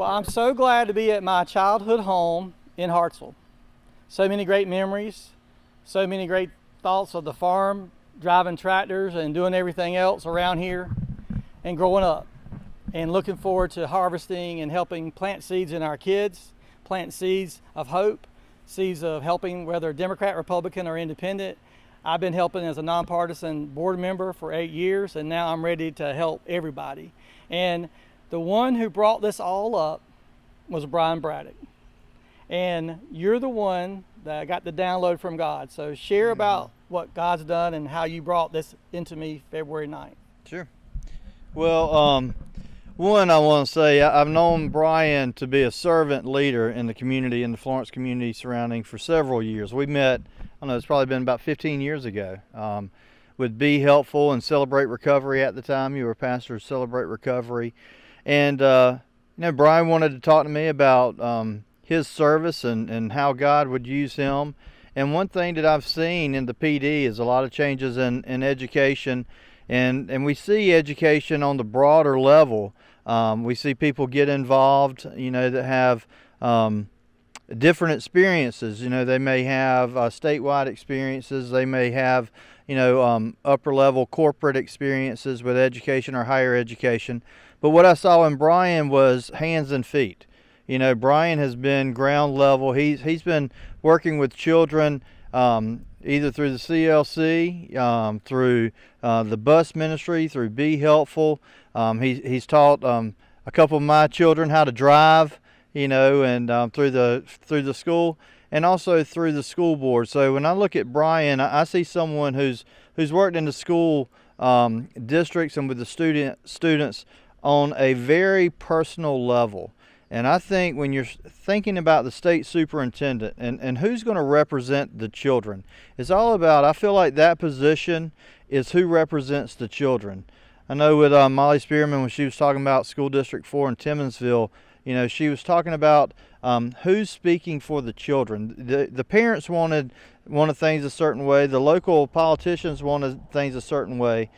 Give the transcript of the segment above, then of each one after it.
Well, I'm so glad to be at my childhood home in Hartsville. So many great memories, so many great thoughts of the farm, driving tractors and doing everything else around here and growing up and looking forward to harvesting and helping plant seeds in our kids, plant seeds of hope, seeds of helping whether Democrat, Republican, or Independent. I've been helping as a nonpartisan board member for 8 years, and now I'm ready to help everybody. And the one who brought this all up was Bryan Braddock. And you're the one that got the download from God. So share about what God's done and how you brought this into me February 9th. Sure. Well, one, I want to say I've known Bryan to be a servant leader in the community, in the Florence community surrounding for several years. We met, I don't know, it's probably been about 15 years ago. Would Be Helpful and Celebrate Recovery at the time. You were pastor of Celebrate Recovery. And, Bryan wanted to talk to me about his service and how God would use him. And one thing that I've seen in the PD is a lot of changes in education. And we see education on the broader level. We see people get involved, that have different experiences. They may have statewide experiences. They may have, upper level corporate experiences with education or higher education. But what I saw in Bryan was hands and feet. Bryan has been ground level. He's been working with children either through the CLC, through the bus ministry, through Be Helpful. He's taught a couple of my children how to drive, and through the school, and also through the school board. So when I look at Bryan, I see someone who's worked in the school districts and with the students on a very personal level. And I think when you're thinking about the state superintendent and who's going to represent the children, it's all about, I feel like that position is who represents the children. I know with Molly Spearman, when she was talking about School District 4 in Timminsville, she was talking about who's speaking for the children. The parents wanted things a certain way. The local politicians wanted things a certain way.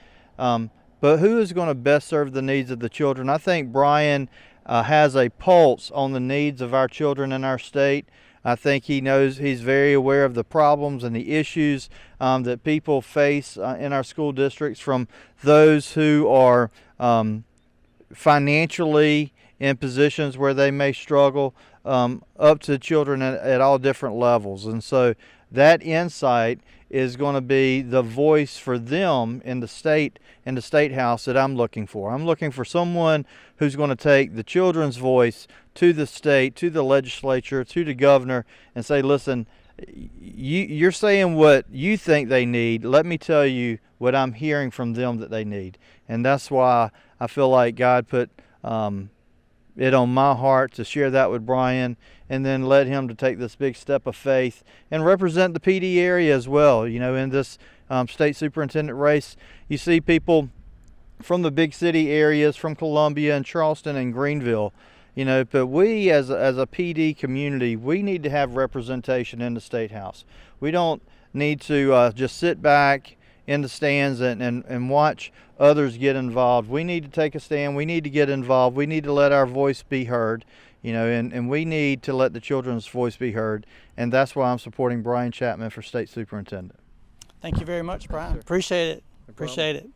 But who is going to best serve the needs of the children? I think Bryan has a pulse on the needs of our children in our state. I think he's very aware of the problems and the issues that people face in our school districts, from those who are financially in positions where they may struggle, up to children at all different levels. And so that insight is going to be the voice for them in the state house that I'm looking for. I'm looking for someone who's going to take the children's voice to the state, to the legislature, to the governor, and say, listen, you're saying what you think they need. Let me tell you what I'm hearing from them that they need. And that's why I feel like God put it on my heart to share that with Bryan, and then let him to take this big step of faith and represent the PD area as well. In this state superintendent race, you see people from the big city areas, from Columbia and Charleston and Greenville, but we as a PD community, we need to have representation in the state house. We don't need to just sit back in the stands and watch others get involved. We need to take a stand. We need to get involved. We need to let our voice be heard, and we need to let the children's voice be heard. And that's why I'm supporting Bryan Chapman for state superintendent. Thank you very much, Bryan. Appreciate it. Appreciate it.